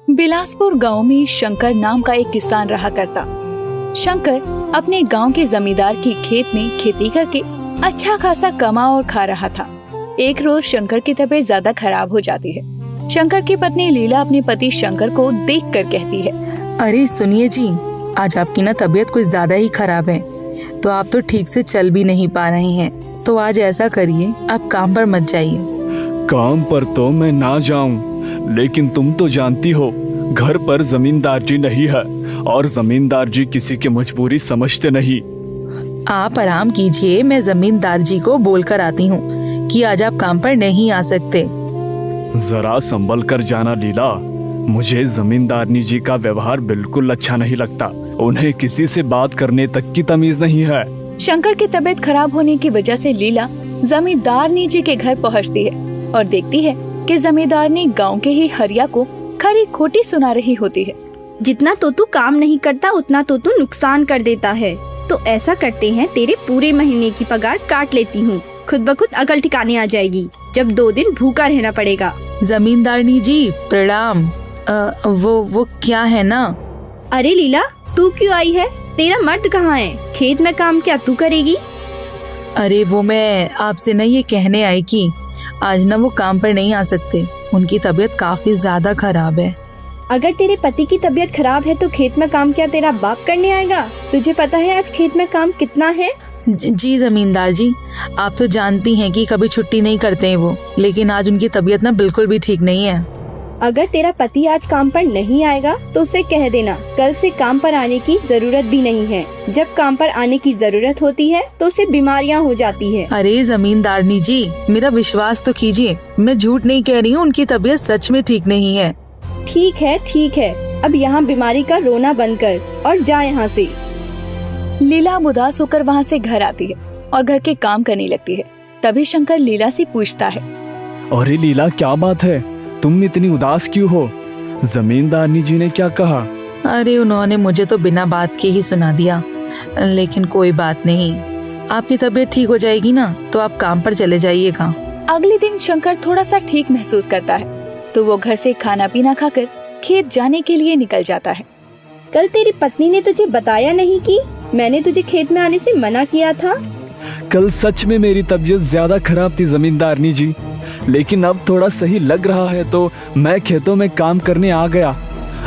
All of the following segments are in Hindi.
बिलासपुर गांव में शंकर नाम का एक किसान रहा करता। शंकर अपने गांव के जमींदार की खेत में खेती करके अच्छा खासा कमा और खा रहा था। एक रोज शंकर की तबीयत ज्यादा खराब हो जाती है। शंकर की पत्नी लीला अपने पति शंकर को देखकर कहती है, अरे सुनिए जी, आज आपकी ना तबीयत कुछ ज्यादा ही खराब है, तो आप तो ठीक से चल भी नहीं पा रहे हैं। तो आज ऐसा करिए, आप काम पर मत जाइए। काम पर तो मैं ना जाऊं, लेकिन तुम तो जानती हो घर पर जमींदार जी नहीं है और जमींदार जी किसी की मजबूरी समझते नहीं। आप आराम कीजिए, मैं जमींदार जी को बोलकर आती हूँ कि आज आप काम पर नहीं आ सकते। जरा संभल कर जाना लीला, मुझे जमींदारनी जी का व्यवहार बिल्कुल अच्छा नहीं लगता। उन्हें किसी से बात करने तक की तमीज नहीं है। शंकर की तबीयत खराब होने की वजह से लीला जमींदारनी जी के घर पहुंचती है और देखती है कि जमींदारनी गांव के ही हरिया को खरी खोटी सुना रही होती है। जितना तो तू काम नहीं करता उतना तो तू नुकसान कर देता है। तो ऐसा करते हैं, तेरे पूरे महीने की पगार काट लेती हूँ, खुद ब खुद अकल ठिकाने आ जाएगी, जब 2 दिन भूखा रहना पड़ेगा। जमींदारनी जी प्रणाम। वो क्या है ना? अरे लीला, तू क्यों आई है? तेरा मर्द कहाँ है? खेत में काम क्या तू करेगी? अरे वो मैं आपसे ना ये कहने आई कि आज ना वो काम पर नहीं आ सकते, उनकी तबीयत काफी ज्यादा खराब है। अगर तेरे पति की तबीयत खराब है तो खेत में काम क्या तेरा बाप करने आएगा? तुझे पता है आज खेत में काम कितना है? जी जमींदार जी, आप तो जानती हैं कि कभी छुट्टी नहीं करते हैं वो, लेकिन आज उनकी तबीयत ना बिल्कुल भी ठीक नहीं है। अगर तेरा पति आज काम पर नहीं आएगा तो उसे कह देना कल से काम पर आने की जरूरत भी नहीं है। जब काम पर आने की जरूरत होती है तो उसे बीमारियां हो जाती है। अरे जमींदारनी जी, मेरा विश्वास तो कीजिए, मैं झूठ नहीं कह रही हूँ, उनकी तबीयत सच में ठीक नहीं है। ठीक है, अब यहाँ बीमारी का रोना बंद कर और जा यहाँ से। लीला उदास होकर वहाँ से घर आती है और घर के काम करने लगती है। तभी शंकर लीला से पूछता है, अरे लीला, क्या बात है, तुम इतनी उदास क्यों हो? जमींदारनी जी ने क्या कहा? अरे उन्होंने मुझे तो बिना बात के ही सुना दिया, लेकिन कोई बात नहीं, आपकी तबीयत ठीक हो जाएगी ना तो आप काम पर चले जाइएगा। अगले दिन शंकर थोड़ा सा ठीक महसूस करता है तो वो घर से खाना पीना खाकर खेत जाने के लिए निकल जाता है। कल तेरी पत्नी ने तुझे बताया नहीं कि मैंने तुझे खेत में आने से मना किया था? कल सच में मेरी तबीयत ज्यादा खराब थी जमींदारनी जी, लेकिन अब थोड़ा सही लग रहा है तो मैं खेतों में काम करने आ गया।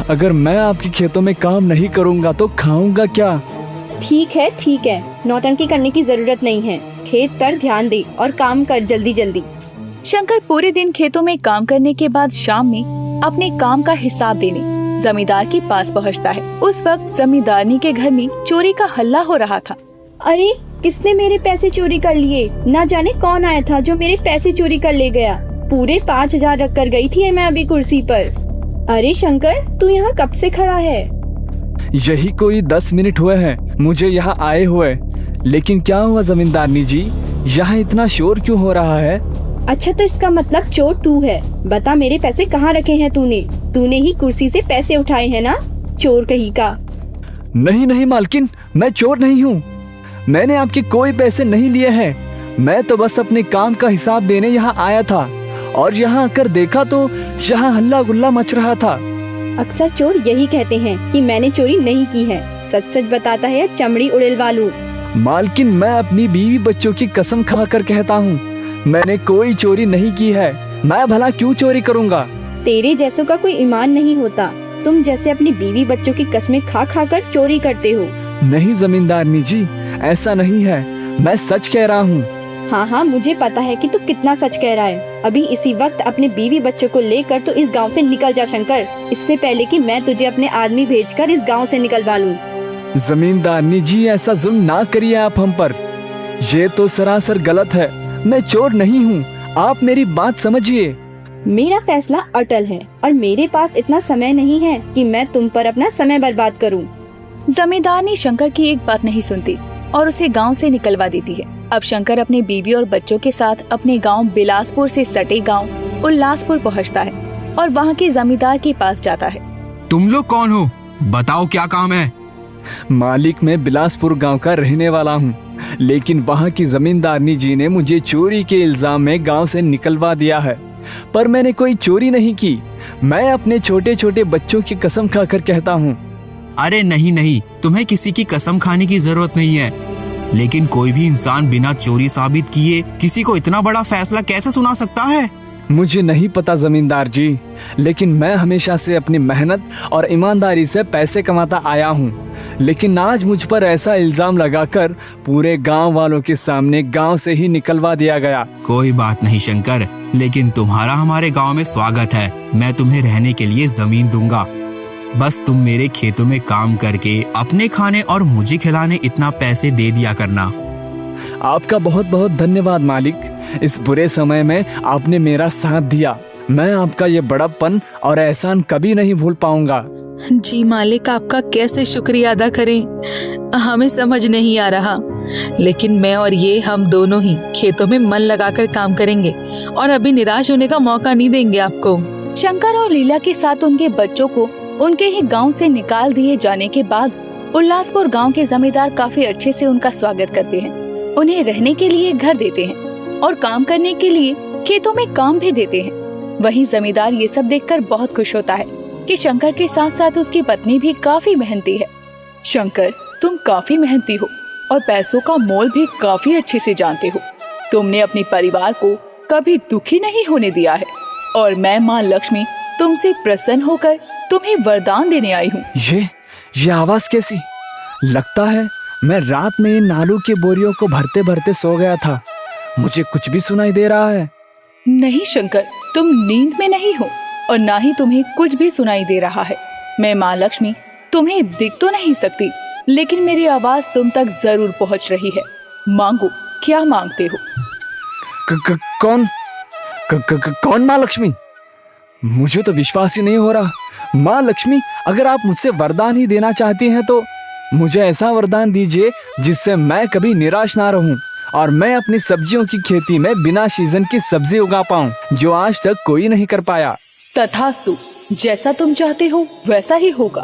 अगर मैं आपके खेतों में काम नहीं करूंगा तो खाऊंगा क्या? ठीक है, नौटंकी करने की जरूरत नहीं है, खेत पर ध्यान दे और काम कर जल्दी जल्दी। शंकर पूरे दिन खेतों में काम करने के बाद शाम में अपने काम का हिसाब देने जमींदार के पास पहुंचता है। उस वक्त जमींदारनी के घर में चोरी का हल्ला हो रहा था। अरे किसने मेरे पैसे चोरी कर लिए? ना जाने कौन आया था जो मेरे पैसे चोरी कर ले गया। पूरे 5,000 रख कर गई थी मैं अभी कुर्सी पर। अरे शंकर, तू यहाँ कब से खड़ा है? यही कोई 10 मिनट हुए हैं मुझे यहाँ आए हुए। लेकिन क्या हुआ जमींदारनी जी, यहाँ इतना शोर क्यों हो रहा है? अच्छा, तो इसका मतलब चोर तू है। बता, मेरे पैसे कहाँ रखे हैं तूने? तूने ही कुर्सी से पैसे उठाए हैं ना, चोर कहीं का। नहीं मालकिन, मैं चोर नहीं हूँ, मैंने आपके कोई पैसे नहीं लिए हैं। मैं तो बस अपने काम का हिसाब देने यहाँ आया था और यहाँ आकर देखा तो यहाँ हल्ला गुल्ला मच रहा था। अक्सर चोर यही कहते हैं कि मैंने चोरी नहीं की है। सच सच बताता है या चमड़ी उड़ेलवा लूं? मालकिन, मैं अपनी बीवी बच्चों की कसम खाकर कहता हूँ, मैंने कोई चोरी नहीं की है। मैं भला क्यों चोरी करूँगा? तेरे जैसों का कोई ईमान नहीं होता। तुम जैसे अपनी बीवी बच्चों की कस्में खा कर चोरी करते हो। नहीं जमींदारनी जी, ऐसा नहीं है, मैं सच कह रहा हूँ। हाँ, मुझे पता है कि तू कितना सच कह रहा है। अभी इसी वक्त अपने बीवी बच्चों को लेकर तो इस गांव से निकल जा शंकर, इससे पहले कि मैं तुझे अपने आदमी भेजकर इस गांव से निकलवा लूं। जमींदारनी जी, ऐसा जुल्म ना करिए आप हम पर, ये तो सरासर गलत है। मैं चोर नहीं हूँ, आप मेरी बात समझिए। मेरा फैसला अटल है और मेरे पास इतना समय नहीं है कि मैं तुम पर अपना समय बर्बाद करूं। जमींदारनी शंकर की एक बात नहीं सुनती और उसे गांव से निकलवा देती है। अब शंकर अपने बीवी और बच्चों के साथ अपने गांव बिलासपुर से सटे गांव उल्लासपुर पहुंचता है और वहां के जमींदार के पास जाता है। तुम लोग कौन हो? बताओ क्या काम है? मालिक, मैं बिलासपुर गांव का रहने वाला हूं, लेकिन वहां की जमींदारनी जी ने मुझे चोरी के इल्जाम में गांव से निकलवा दिया है। पर मैंने कोई चोरी नहीं की। मैं अपने छोटे छोटे बच्चों की कसम खाकर कहता हूँ। अरे नहीं नहीं, तुम्हें किसी की कसम खाने की जरूरत नहीं है। लेकिन कोई भी इंसान बिना चोरी साबित किए किसी को इतना बड़ा फैसला कैसे सुना सकता है? मुझे नहीं पता जमींदार जी, लेकिन मैं हमेशा से अपनी मेहनत और ईमानदारी से पैसे कमाता आया हूँ। लेकिन आज मुझ पर ऐसा इल्जाम लगाकर पूरे गांव वालों के सामने गांव से ही निकलवा दिया गया। कोई बात नहीं शंकर, लेकिन तुम्हारा हमारे गांव में स्वागत है। मैं तुम्हें रहने के लिए जमीन दूंगा। बस तुम मेरे खेतों में काम करके अपने खाने और मुझे खिलाने इतना पैसे दे दिया करना। आपका बहुत बहुत धन्यवाद मालिक। इस बुरे समय में आपने मेरा साथ दिया। मैं आपका ये बड़प्पन और एहसान कभी नहीं भूल पाऊंगा। जी मालिक, आपका कैसे शुक्रिया अदा करें हमें समझ नहीं आ रहा। लेकिन मैं और ये हम दोनों ही खेतों में मन लगाकर काम करेंगे और अभी निराश होने का मौका नहीं देंगे आपको। शंकर और लीला के साथ उनके बच्चों को उनके ही गांव से निकाल दिए जाने के बाद उल्लासपुर गांव के जमींदार काफी अच्छे से उनका स्वागत करते हैं। उन्हें रहने के लिए घर देते हैं और काम करने के लिए खेतों में काम भी देते हैं। वहीं जमींदार ये सब देखकर बहुत खुश होता है कि शंकर के साथ साथ उसकी पत्नी भी काफी मेहनती है। शंकर, तुम काफी मेहनती हो और पैसों का मोल भी काफी अच्छे से जानते हो। तुमने अपने परिवार को कभी दुखी नहीं होने दिया है और मैं माँ लक्ष्मी तुमसे प्रसन्न होकर तुम्हें वरदान देने आई हूँ। ये आवाज कैसी? लगता है मैं रात में इन आलू के बोरियों को भरते भरते सो गया था। मुझे कुछ भी सुनाई दे रहा है। नहीं शंकर, तुम नींद में नहीं हो और ना ही तुम्हें कुछ भी सुनाई दे रहा है। मैं माँ लक्ष्मी तुम्हें दिख तो नहीं सकती, लेकिन मेरी आवाज तुम तक जरूर पहुँच रही है। मांगो, क्या मांगते हो? कौन माँ लक्ष्मी? मुझे तो विश्वास ही नहीं हो रहा। माँ लक्ष्मी, अगर आप मुझसे वरदान ही देना चाहती हैं तो मुझे ऐसा वरदान दीजिए जिससे मैं कभी निराश ना रहूं और मैं अपनी सब्जियों की खेती में बिना सीजन की सब्जी उगा पाऊं, जो आज तक कोई नहीं कर पाया। तथास्तु, जैसा तुम चाहते हो वैसा ही होगा।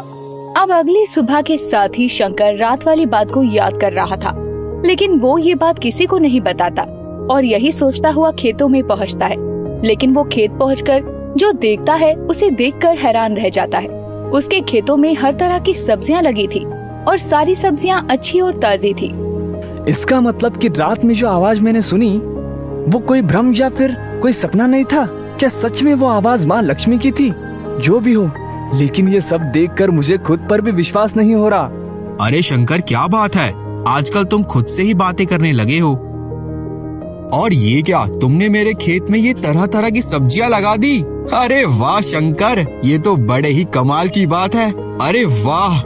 अब अगली सुबह के साथ ही शंकर रात वाली बात को याद कर रहा था, लेकिन वो ये बात किसी को नहीं बताता और यही सोचता हुआ खेतों में पहुँचता है। लेकिन वो खेत पहुँचकर जो देखता है उसे देखकर हैरान रह जाता है। उसके खेतों में हर तरह की सब्जियां लगी थी और सारी सब्जियां अच्छी और ताजी थी। इसका मतलब कि रात में जो आवाज मैंने सुनी वो कोई भ्रम या फिर कोई सपना नहीं था। क्या सच में वो आवाज माँ लक्ष्मी की थी? जो भी हो, लेकिन ये सब देखकर मुझे खुद पर भी विश्वास नहीं हो रहा। अरे शंकर, क्या बात है? आजकल तुम खुद से ही बातें करने लगे हो। और ये क्या, तुमने मेरे खेत में ये तरह तरह की सब्जियां लगा दी? अरे वाह शंकर, ये तो बड़े ही कमाल की बात है। अरे वाह।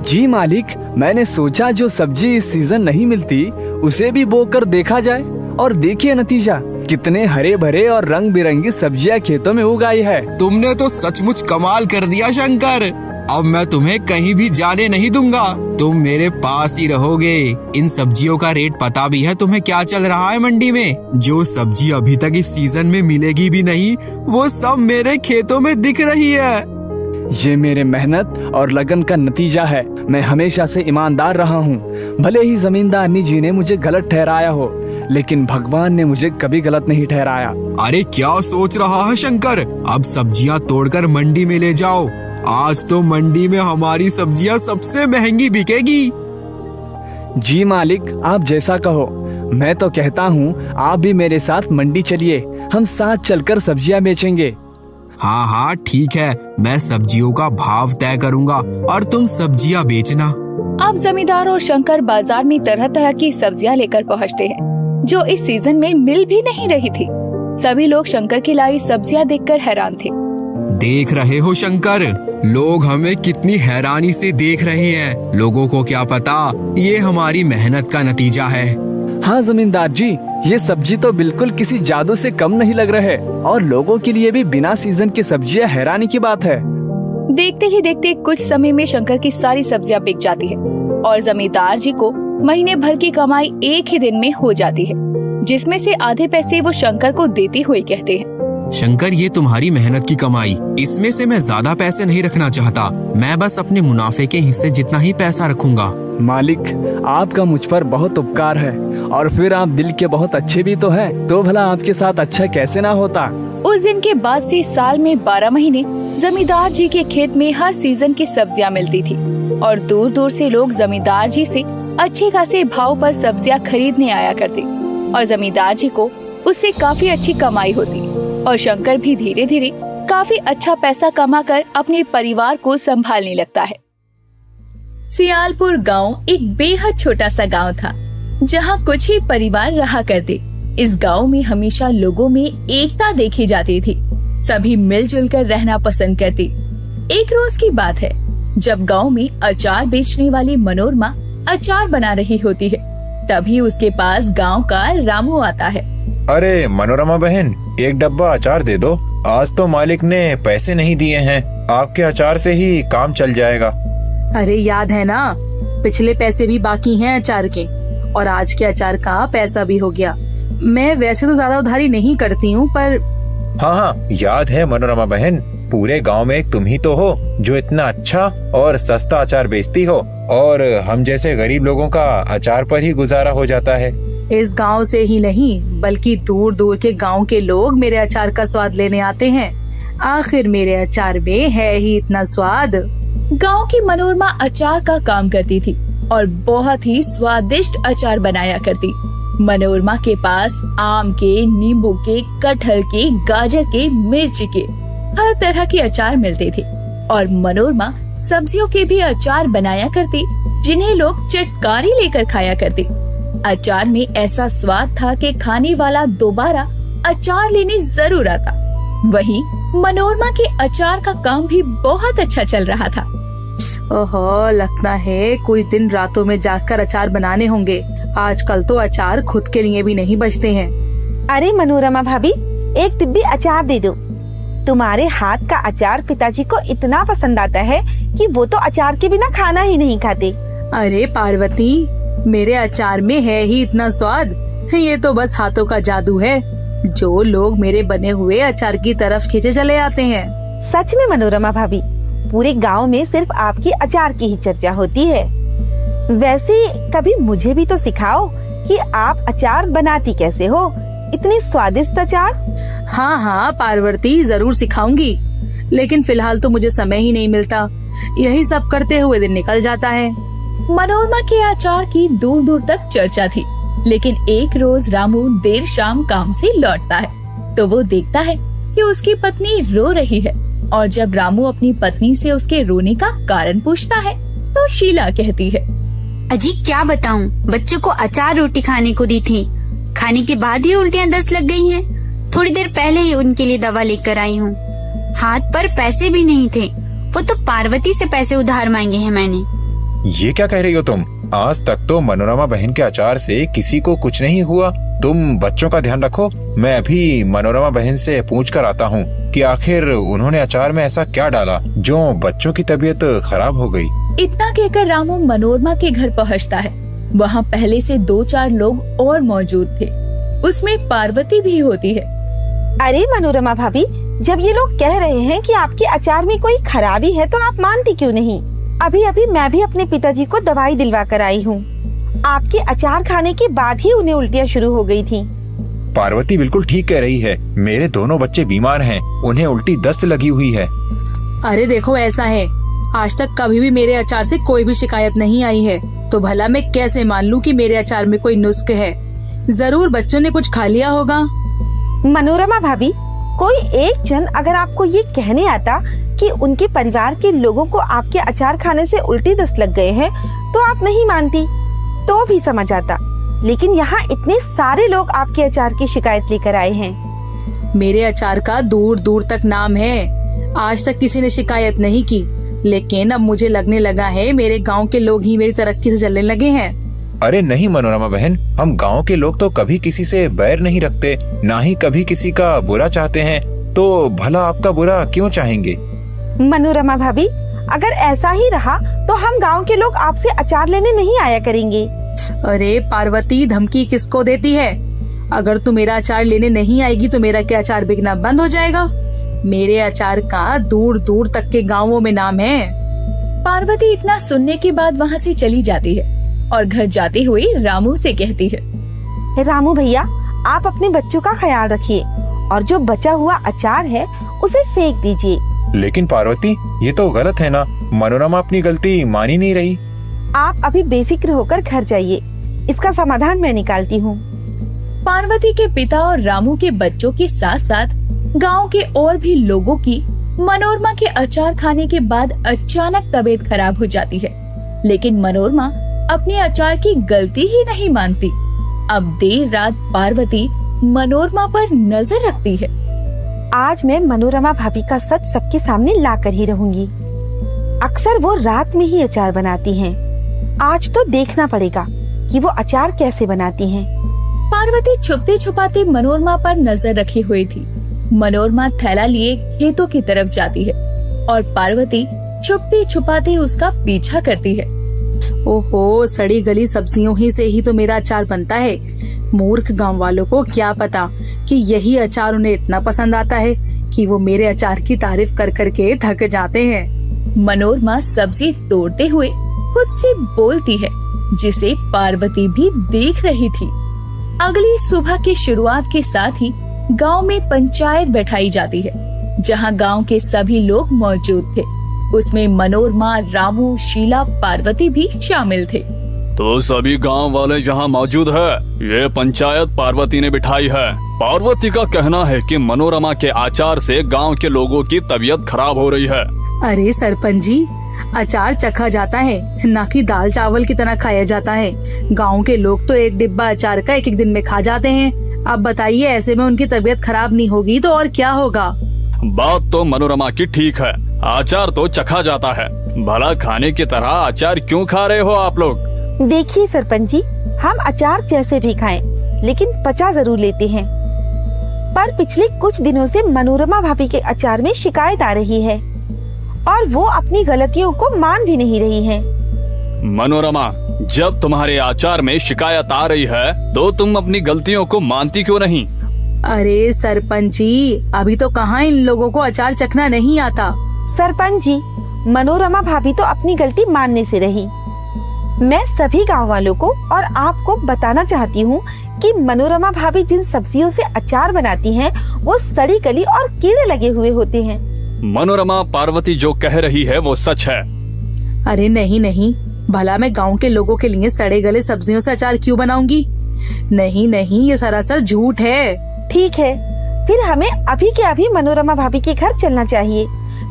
जी मालिक, मैंने सोचा जो सब्जी इस सीजन नहीं मिलती उसे भी बोकर देखा जाए, और देखिए नतीजा, कितने हरे भरे और रंग बिरंगी सब्जियां खेतों में उगाई है। तुमने तो सचमुच कमाल कर दिया शंकर। अब मैं तुम्हें कहीं भी जाने नहीं दूंगा, तुम मेरे पास ही रहोगे। इन सब्जियों का रेट पता भी है तुम्हें क्या चल रहा है मंडी में? जो सब्जी अभी तक इस सीजन में मिलेगी भी नहीं, वो सब मेरे खेतों में दिख रही है। ये मेरे मेहनत और लगन का नतीजा है। मैं हमेशा से ईमानदार रहा हूँ। भले ही जमींदारनी जी ने मुझे गलत ठहराया हो, लेकिन भगवान ने मुझे कभी गलत नहीं ठहराया। अरे क्या सोच रहा है शंकर? अब सब्जियां तोड़कर मंडी में ले जाओ। आज तो मंडी में हमारी सब्जियां सबसे महंगी बिकेगी। जी मालिक, आप जैसा कहो। मैं तो कहता हूँ आप भी मेरे साथ मंडी चलिए, हम साथ चलकर सब्जियां बेचेंगे। हाँ हाँ ठीक है, मैं सब्जियों का भाव तय करूँगा और तुम सब्जियां बेचना। अब जमींदार और शंकर बाजार में तरह तरह की सब्जियां लेकर पहुँचते हैं, जो इस सीजन में मिल भी नहीं रही थी। सभी लोग शंकर की लाई सब्जियां देखकर हैरान थे। देख रहे हो शंकर, लोग हमें कितनी हैरानी से देख रहे हैं। लोगों को क्या पता ये हमारी मेहनत का नतीजा है। हाँ जमींदार जी, ये सब्जी तो बिल्कुल किसी जादू से कम नहीं लग रहे, और लोगों के लिए भी बिना सीजन की सब्जियां हैरानी की बात है। देखते ही देखते कुछ समय में शंकर की सारी सब्जियां बिक जाती है और जमींदार जी को महीने भर की कमाई एक ही दिन में हो जाती है, जिसमें से आधे पैसे वो शंकर को देते हुए कहते हैं, शंकर ये तुम्हारी मेहनत की कमाई, इसमें से मैं ज्यादा पैसे नहीं रखना चाहता। मैं बस अपने मुनाफे के हिस्से जितना ही पैसा रखूंगा। मालिक, आपका मुझ पर बहुत उपकार है, और फिर आप दिल के बहुत अच्छे भी तो हैं, तो भला आपके साथ अच्छा कैसे ना होता। उस दिन के बाद से साल में 12 महीने जमींदार जी के खेत में हर सीजन की सब्जियां मिलती थी और दूर दूर से लोग जमींदार जी से अच्छे खासे भाव पर सब्जियां खरीदने आया करते और जमींदार जी को उससे काफी अच्छी कमाई होती और शंकर भी धीरे धीरे काफी अच्छा पैसा कमाकर अपने परिवार को संभालने लगता है। सियालपुर गांव एक बेहद छोटा सा गांव था जहां कुछ ही परिवार रहा करते। इस गांव में हमेशा लोगों में एकता देखी जाती थी। सभी मिलजुल कर रहना पसंद करती। एक रोज की बात है जब गांव में अचार बेचने वाली मनोरमा अचार बना रही होती है, तभी उसके पास गांव का रामू आता है। अरे मनोरमा बहन, एक डब्बा अचार दे दो। आज तो मालिक ने पैसे नहीं दिए हैं, आपके अचार से ही काम चल जाएगा। अरे याद है ना, पिछले पैसे भी बाकी हैं अचार के और आज के अचार का पैसा भी हो गया। मैं वैसे तो ज्यादा उधारी नहीं करती हूँ पर हाँ, याद है मनोरमा बहन, पूरे गांव में तुम ही तो हो जो इतना अच्छा और सस्ता अचार बेचती हो और हम जैसे गरीब लोगों का अचार पर ही गुजारा हो जाता है। इस गांव से ही नहीं बल्कि दूर दूर के गांव के लोग मेरे अचार का स्वाद लेने आते हैं। आखिर मेरे अचार में है ही इतना स्वाद। गांव की मनोरमा अचार का काम करती थी और बहुत ही स्वादिष्ट अचार बनाया करती। मनोरमा के पास आम के, नींबू के, कटहल के, गाजर के, मिर्च के हर तरह के अचार मिलते थे और मनोरमा सब्जियों के भी अचार बनाया करती जिन्हें लोग चटकारी लेकर खाया करते। अचार में ऐसा स्वाद था कि खाने वाला दोबारा अचार लेने जरूर आता। वहीं मनोरमा के अचार का काम भी बहुत अच्छा चल रहा था। ओहो, लगता है कुछ दिन रातों में जागकर अचार बनाने होंगे। आजकल तो अचार खुद के लिए भी नहीं बचते हैं। अरे मनोरमा भाभी, एक डिब्बी अचार दे दो। तुम्हारे हाथ का अचार पिताजी को इतना पसंद आता है कि वो तो अचार के बिना खाना ही नहीं खाते। अरे पार्वती, मेरे अचार में है ही इतना स्वाद। ये तो बस हाथों का जादू है जो लोग मेरे बने हुए अचार की तरफ खींचे चले आते हैं। सच में मनोरमा भाभी, पूरे गांव में सिर्फ आपकी अचार की ही चर्चा होती है। वैसे कभी मुझे भी तो सिखाओ कि आप अचार बनाती कैसे हो, इतनी स्वादिष्ट अचार। हाँ पार्वती, जरूर सिखाऊंगी, लेकिन फिलहाल तो मुझे समय ही नहीं मिलता। यही सब करते हुए दिन निकल जाता है। मनोरमा के अचार की दूर दूर तक चर्चा थी, लेकिन एक रोज रामू देर शाम काम से लौटता है तो वो देखता है कि उसकी पत्नी रो रही है और जब रामू अपनी पत्नी से उसके रोने का कारण पूछता है तो शीला कहती है, अजी क्या बताऊं, बच्चों को अचार रोटी खाने को दी थी, खाने के बाद ही उल्टियां 10 लग गई हैं। थोड़ी देर पहले ही उनके लिए दवा लेकर आई हूँ। हाथ पर पैसे भी नहीं थे, वो तो पार्वती से पैसे उधार मांगे हैं मैंने। ये क्या कह रही हो तुम? आज तक तो मनोरमा बहन के अचार से किसी को कुछ नहीं हुआ। तुम बच्चों का ध्यान रखो। मैं अभी मनोरमा बहन से पूछ कर आता हूँ कि आखिर उन्होंने अचार में ऐसा क्या डाला जो बच्चों की तबीयत खराब हो गई। इतना कहकर रामू मनोरमा के घर पहुँचता है। वहाँ पहले से 2-4 लोग और मौजूद थे, उसमें पार्वती भी होती है। अरे मनोरमा भाभी, जब ये लोग कह रहे हैं कि आपके अचार में कोई खराबी है तो आप मानती क्यों नहीं? अभी अभी मैं भी अपने पिताजी को दवाई दिलवा कर आई हूँ। आपके अचार खाने के बाद ही उन्हें उल्टियाँ शुरू हो गई थी। पार्वती बिल्कुल ठीक कह रही है। मेरे दोनों बच्चे बीमार हैं, उन्हें उल्टी दस्त लगी हुई है। अरे देखो, ऐसा है, आज तक कभी भी मेरे अचार से कोई भी शिकायत नहीं आई है, तो भला मैं कैसे मान लूं कि मेरे अचार में कोई नुस्ख है? जरूर बच्चों ने कुछ खा लिया होगा। मनोरमा भाभी, कोई एक जन अगर आपको ये कहने आता कि उनके परिवार के लोगों को आपके अचार खाने से उल्टी दस्त लग गए हैं तो आप नहीं मानती, तो भी समझ आता। लेकिन यहाँ इतने सारे लोग आपके अचार की शिकायत लेकर आए हैं। मेरे अचार का दूर दूर तक नाम है। आज तक किसी ने शिकायत नहीं की, लेकिन अब मुझे लगने लगा है मेरे गांव के लोग ही मेरी तरक्की से चलने लगे हैं। अरे नहीं मनोरमा बहन, हम गांव के लोग तो कभी किसी से बैर नहीं रखते, ना ही कभी किसी का बुरा चाहते हैं, तो भला आपका बुरा क्यों चाहेंगे? मनोरमा भाभी, अगर ऐसा ही रहा तो हम गांव के लोग आपसे अचार लेने नहीं आया करेंगे। अरे पार्वती, धमकी किसको देती है? अगर तू मेरा अचार लेने नहीं आएगी तो मेरा क्या अचार बिकना बंद हो जाएगा? मेरे अचार का दूर दूर तक के गांवों में नाम है। पार्वती इतना सुनने के बाद वहाँ से चली जाती है और घर जाते हुए रामू से कहती है, रामू भैया, आप अपने बच्चों का ख्याल रखिए और जो बचा हुआ अचार है उसे फेंक दीजिए। लेकिन पार्वती, ये तो गलत है ना। मनोरमा अपनी गलती मान ही नहीं रही। आप अभी बेफिक्र होकर घर जाइए, इसका समाधान मैं निकालती हूँ। पार्वती के पिता और रामू के बच्चों के साथ साथ गांव के और भी लोगों की मनोरमा के अचार खाने के बाद अचानक तबीयत खराब हो जाती है। लेकिन मनोरमा अपने अचार की गलती ही नहीं मानती। अब देर रात पार्वती मनोरमा पर नजर रखती है। आज मैं मनोरमा भाभी का सच सबके सामने ला कर ही रहूंगी। अक्सर वो रात में ही अचार बनाती हैं। आज तो देखना पड़ेगा कि वो अचार कैसे बनाती हैं। पार्वती छुपते छुपाते मनोरमा पर नजर रखी हुई थी। मनोरमा थैला लिए खेतों की तरफ जाती है और पार्वती छुपते छुपाते उसका पीछा करती है। ओहो, सड़ी गली सब्जियों ही से ही तो मेरा अचार बनता है। मूर्ख गांव वालों को क्या पता कि यही अचार उन्हें इतना पसंद आता है कि वो मेरे अचार की तारीफ कर कर के थक जाते हैं। मनोरमा सब्जी तोड़ते हुए खुद से बोलती है, जिसे पार्वती भी देख रही थी। अगली सुबह की शुरुआत के साथ ही गांव में पंचायत बैठाई जाती है, जहां गांव के सभी लोग मौजूद थे। उसमें मनोरमा, रामू, शीला, पार्वती भी शामिल थे। तो सभी गांव वाले यहाँ मौजूद है। ये पंचायत पार्वती ने बिठाई है। पार्वती का कहना है कि मनोरमा के अचार से गांव के लोगों की तबीयत खराब हो रही है। अरे सरपंच जी, अचार चखा जाता है, न कि दाल चावल की तरह खाया जाता है। गांव के लोग तो एक डिब्बा अचार का एक दिन में खा जाते हैं। अब बताइए, ऐसे में उनकी तबीयत खराब नहीं होगी तो और क्या होगा। बात तो मनोरमा की ठीक है, अचार तो चखा जाता है। भला खाने की तरह अचार क्यों खा रहे हो आप लोग? देखिए सरपंच जी, हम अचार जैसे भी खाएं, लेकिन पचा जरूर लेते हैं। पर पिछले कुछ दिनों से मनोरमा भाभी के अचार में शिकायत आ रही है और वो अपनी गलतियों को मान भी नहीं रही है। मनोरमा, जब तुम्हारे अचार में शिकायत आ रही है तो तुम अपनी गलतियों को मानती क्यों नहीं? अरे सरपंच जी, अभी तो कहाँ इन लोगों को अचार चखना नहीं आता। सरपंच जी, मनोरमा भाभी तो अपनी गलती मानने से रही। मैं सभी गांव वालों को और आपको बताना चाहती हूँ कि मनोरमा भाभी जिन सब्जियों से अचार बनाती हैं, वो सड़ी गली और कीड़े लगे हुए होते हैं। मनोरमा, पार्वती जो कह रही है वो सच है। अरे नहीं नहीं, भला मैं गांव के लोगों के लिए सड़े गले सब्जियों से अचार क्यों बनाऊंगी? नहीं नहीं, ये सरासर झूठ है। ठीक है, फिर हमें अभी के अभी मनोरमा भाभी के घर चलना चाहिए।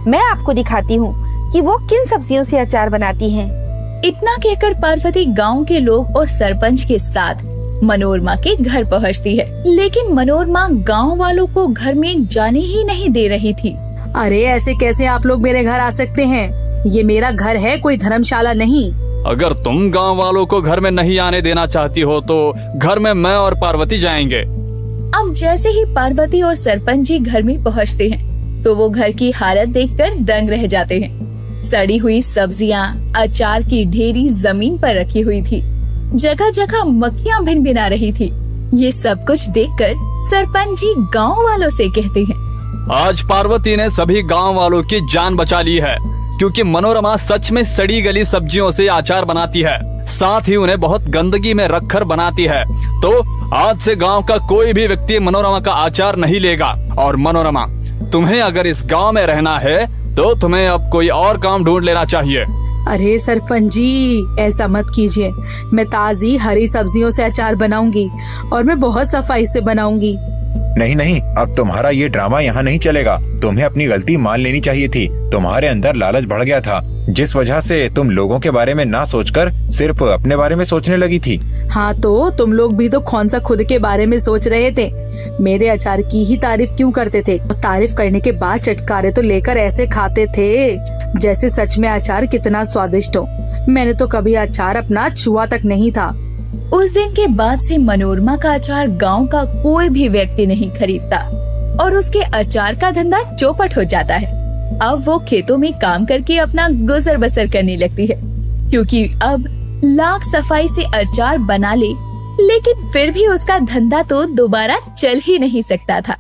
मैं आपको दिखाती हूँ कि वो किन सब्जियों से अचार बनाती हैं। इतना कहकर पार्वती गांव के लोग और सरपंच के साथ मनोरमा के घर पहुंचती है। लेकिन मनोरमा गांव वालों को घर में जाने ही नहीं दे रही थी। अरे ऐसे कैसे आप लोग मेरे घर आ सकते हैं? ये मेरा घर है, कोई धर्मशाला नहीं। अगर तुम गांव वालों को घर में नहीं आने देना चाहती हो तो घर में मैं और पार्वती जाएंगे। अब जैसे ही पार्वती और सरपंच जी घर में पहुंचते हैं तो वो घर की हालत देखकर दंग रह जाते हैं। सड़ी हुई सब्जियां, अचार की ढेरी जमीन पर रखी हुई थी। जगह जगह मक्खियां भिनभिना रही थी। ये सब कुछ देखकर सरपंच जी गाँव वालों से कहते हैं, आज पार्वती ने सभी गांव वालों की जान बचा ली है, क्योंकि मनोरमा सच में सड़ी गली सब्जियों से अचार बनाती है, साथ ही उन्हें बहुत गंदगी में रखकर बनाती है। तो आज से गांव का कोई भी व्यक्ति मनोरमा का अचार नहीं लेगा। और मनोरमा, तुम्हें अगर इस गांव में रहना है तो तुम्हें अब कोई और काम ढूंढ लेना चाहिए। अरे सरपंच जी, ऐसा मत कीजिए। मैं ताजी हरी सब्जियों से अचार बनाऊंगी और मैं बहुत सफाई से बनाऊंगी। नहीं नहीं, अब तुम्हारा ये ड्रामा यहाँ नहीं चलेगा। तुम्हें अपनी गलती मान लेनी चाहिए थी। तुम्हारे अंदर लालच बढ़ गया था, जिस वजह से तुम लोगों के बारे में ना सोचकर सिर्फ अपने बारे में सोचने लगी थी। हाँ, तो तुम लोग भी तो कौन सा खुद के बारे में सोच रहे थे? मेरे अचार की ही तारीफ क्यों करते थे? तारीफ करने के बाद चटकारे तो लेकर ऐसे खाते थे जैसे सच में अचार कितना स्वादिष्ट हो। मैंने तो कभी अचार अपना छुआ तक नहीं था। उस दिन के बाद से मनोरमा का अचार गांव का कोई भी व्यक्ति नहीं खरीदता और उसके अचार का धंधा चौपट हो जाता है। अब वो खेतों में काम करके अपना गुजर बसर करने लगती है, क्योंकि अब लाख सफाई से अचार बना ले, लेकिन फिर भी उसका धंधा तो दोबारा चल ही नहीं सकता था।